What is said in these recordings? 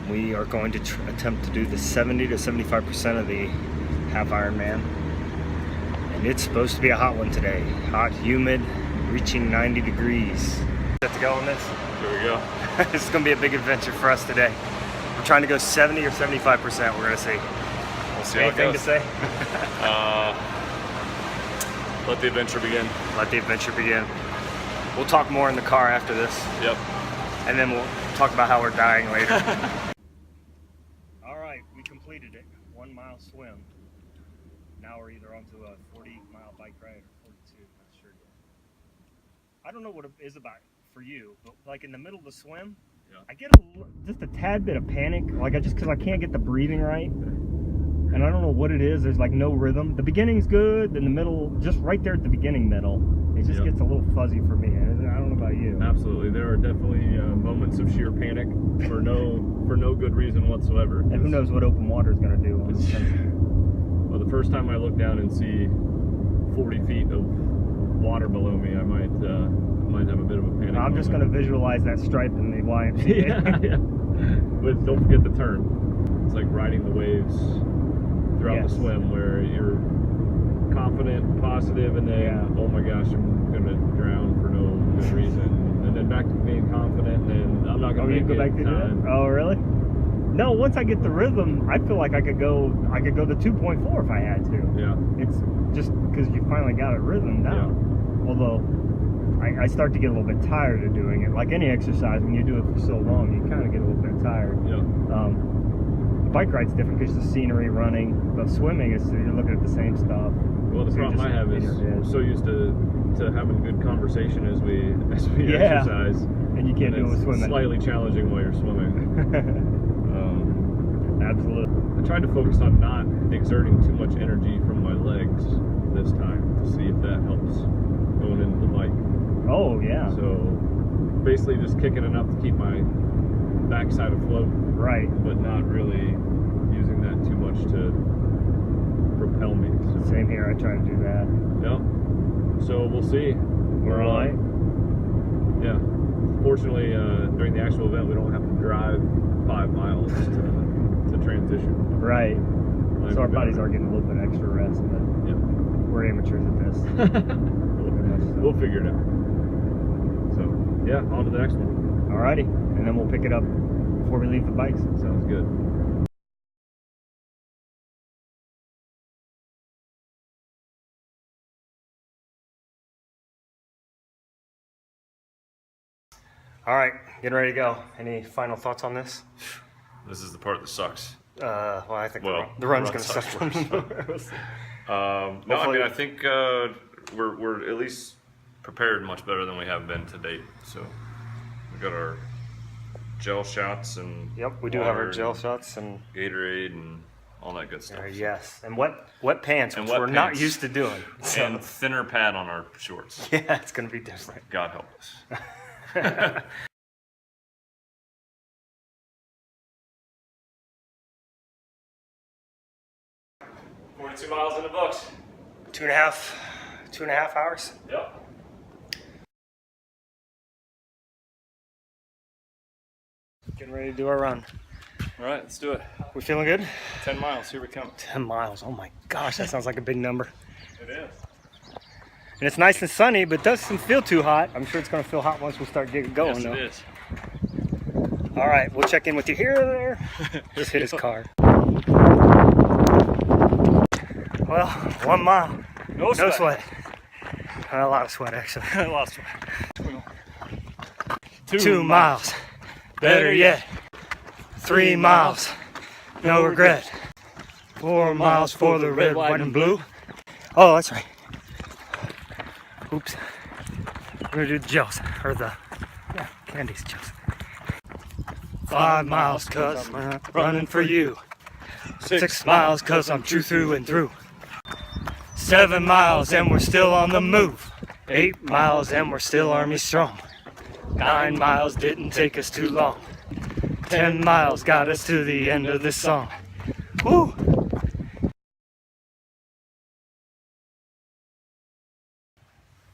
We are going to attempt to do the 70 to 75% of the half Ironman. And it's supposed to be a hot one today. Hot, humid, reaching 90 degrees. Set to go on this? Here we go. This is going to be a big adventure for us today. We're trying to go 70 or 75%. We're going to see. We'll see Anything how it to goes. say? Let the adventure begin. Let the adventure begin. We'll talk more in the car after this. Yep. And then we'll talk about how we're dying later. All right, we completed it. 1 mile swim. Now we're either onto a 40-mile bike ride or 42. Not sure yet. I don't know what it is about for you, but like in the middle of the swim, yeah. I get just a tad bit of panic. Like because I can't get the breathing right. And I don't know what it is. There's like no rhythm. The beginning's good. In the middle, just right there at the beginning middle, it just gets a little fuzzy for me. I don't know about you. Absolutely. There are definitely moments of sheer panic for no good reason whatsoever. And who knows what open water is going to do. Well, the first time I look down and see 40 feet of water below me, I might have a bit of a panic. I'm just going to visualize that stripe in the YMCA. yeah. But don't forget the turn. It's like riding the waves throughout the swim, where you're confident, positive, and then oh my gosh, I'm gonna drown for no good reason, and then back to being confident, and I'm not gonna make it back to time. that? Oh really? No, once I get the rhythm, I feel like I could go the 2.4 if I had to. Yeah. It's just because you finally got it rhythm down. Yeah. Although I start to get a little bit tired of doing it. Like any exercise, when you do it for so long, you kind of get a little bit tired. Yeah. Bike ride's different because the scenery, running, but swimming is you're looking at the same stuff. Well, the problem I have is we're so used to having good conversation as we exercise, and you can't do it with swimming. It's slightly challenging while you're swimming. Absolutely. I tried to focus on not exerting too much energy from my legs this time to see if that helps going into the bike. Oh yeah. So basically just kicking enough to keep my backside afloat. Right. But not really using that too much to propel me. So. Same here, I try to do that. Yep. So we'll see. We're all right. Yeah. Fortunately, during the actual event, we don't have to drive 5 miles to transition. Right. So our bodies are getting a little bit extra rest, but we're amateurs at this. We'll figure it out. So, yeah, on to the next one. Alrighty. And then we'll pick it up before we leave the bikes. Sounds good. All right, getting ready to go. Any final thoughts on this? This is the part that sucks. Well, I think the run run's going to suck. No, I mean, I think we're at least prepared much better than we have been to date. So we got our gel shots and we do have our gel shots and Gatorade and all that good stuff. Yes, and wet pants, which we're not used to doing. So. And thinner pad on our shorts. Yeah, it's going to be different. God help us. 42 miles in the books. 2.5 hours. Yep. Getting ready to do our run. All right, let's do it. We feeling good? 10 miles, here we come. 10 miles, oh my gosh, that sounds like a big number. It is. And it's nice and sunny, but it doesn't feel too hot. I'm sure it's going to feel hot once we start getting going. Yes, though. it is. All right, we'll check in with you here or there. Just hit his car. Well, 1 mile. No sweat. A lot of sweat, actually. A lot of sweat. 2 miles. Better yet. 3 miles. No regret. 4 miles for the red, white, and blue. Oh, that's right. Oops. We're going to do the gels. Or the candies gels. 5 miles cause I'm running for you. 6 miles cause I'm true through and through. 7 miles and we're still on the move. 8 miles and we're still army strong. 9 miles didn't take us too long. 10 miles got us to the end of this song. Woo!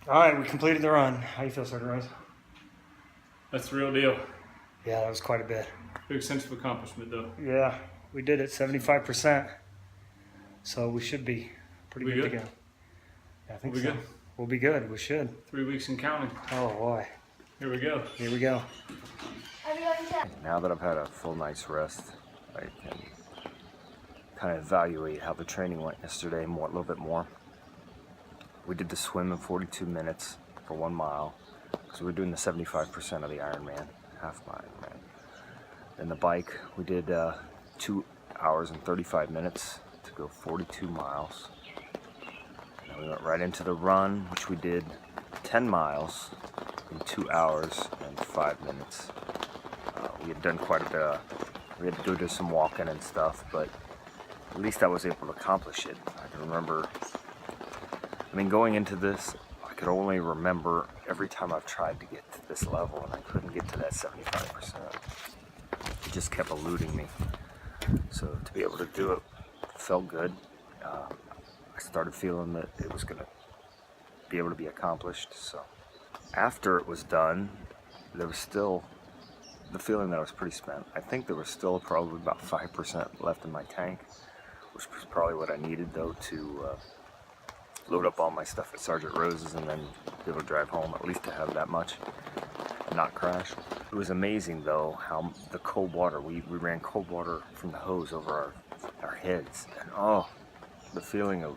All right, we completed the run. How you feel, Sergeant Rose? That's the real deal. Yeah, that was quite a bit. Big sense of accomplishment, though. Yeah, we did it 75%. So we should be pretty We good to good? go. Yeah, I think We'll be so. good. We'll be good. We should. 3 weeks and counting. Oh boy. Here we go. Here we go. Now that I've had a full night's rest, I can kind of evaluate how the training went yesterday a little bit more. We did the swim in 42 minutes for 1 mile, because we're doing the 75% of the Ironman, half Ironman. Then the bike, we did 2 hours and 35 minutes to go 42 miles. And then we went right into the run, which we did 10 miles in 2 hours and 5 minutes. We had done quite a bit. We had to go do some walking and stuff, but at least I was able to accomplish it. I can remember, going into this, I could only remember every time I've tried to get to this level, and I couldn't get to that 75%. It just kept eluding me. So to be able to do it felt good. I started feeling that it was going to be able to be accomplished. So after it was done, there was still the feeling that I was pretty spent. I think there was still probably about 5% left in my tank, which was probably what I needed, though, to load up all my stuff at SSG Rose's and then be able to drive home, at least to have that much and not crash. It was amazing, though, how the cold water, we ran cold water from the hose over our heads, and oh, the feeling of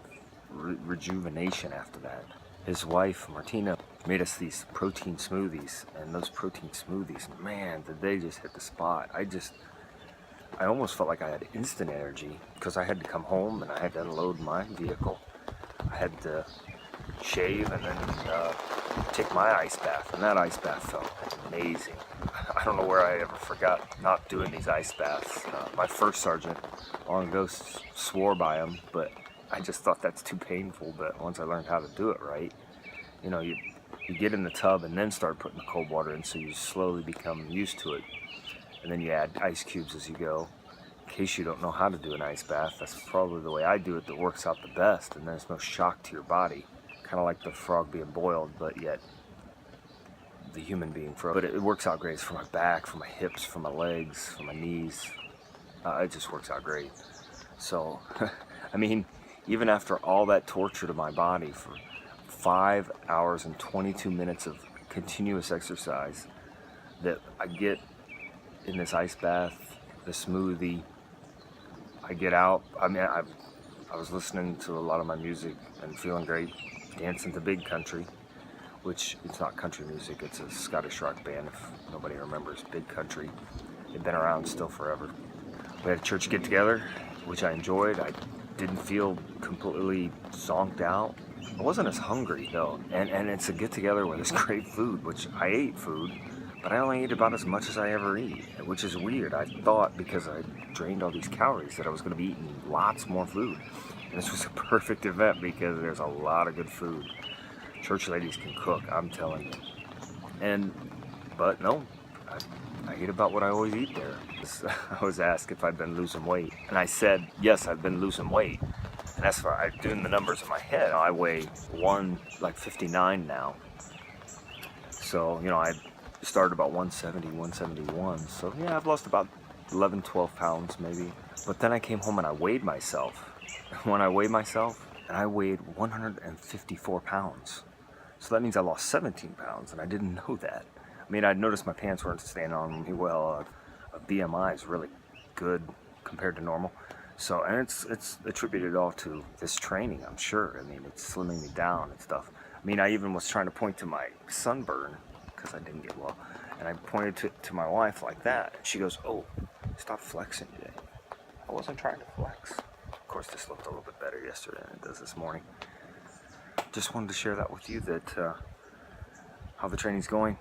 rejuvenation after that. His wife, Martina, made us these protein smoothies, and those protein smoothies, man, did they just hit the spot. I almost felt like I had instant energy, because I had to come home and I had to unload my vehicle. I had to shave and then take my ice bath, and that ice bath felt amazing. I don't know where I ever forgot not doing these ice baths. My first sergeant long ago swore by them, but I just thought that's too painful. But once I learned how to do it right, you get in the tub and then start putting the cold water in, so you slowly become used to it. And then you add ice cubes as you go. In case you don't know how to do an ice bath, that's probably the way I do it that works out the best, and there's no shock to your body. Kind of like the frog being boiled, but yet the human being frozen. But it works out great. It's for my back, for my hips, for my legs, for my knees. It just works out great. So, even after all that torture to my body for 5 hours and 22 minutes of continuous exercise that I get in this ice bath, the smoothie, I get out. I was listening to a lot of my music and feeling great, dancing to Big Country, which it's not country music, it's a Scottish rock band, if nobody remembers Big Country. They've been around still forever. We had a church get together, which I enjoyed. I didn't feel completely zonked out. I wasn't as hungry though, and it's a get together where there's great food, which I ate food, but I only ate about as much as I ever eat, which is weird. I thought because I drained all these calories that I was going to be eating lots more food. And this was a perfect event because there's a lot of good food. Church ladies can cook, I'm telling you. But no, I ate about what I always eat there. I was asked if I'd been losing weight, and I said, yes, I've been losing weight. And that's why I'm doing the numbers in my head. I weigh 59 now. So, I started about 170, 171. So, yeah, I've lost about 11, 12 pounds maybe. But then I came home and I weighed myself. When I weighed myself, and I weighed 154 pounds. So that means I lost 17 pounds, and I didn't know that. I'd noticed my pants weren't staying on me well. BMI is really good compared to normal. So, and it's attributed all to this training, I'm sure. It's slimming me down and stuff. I even was trying to point to my sunburn, because I didn't get well, and I pointed to my wife like that, and she goes, oh, stop flexing today. I wasn't trying to flex. Of course, this looked a little bit better yesterday than it does this morning. Just wanted to share that with you, that how the training's going.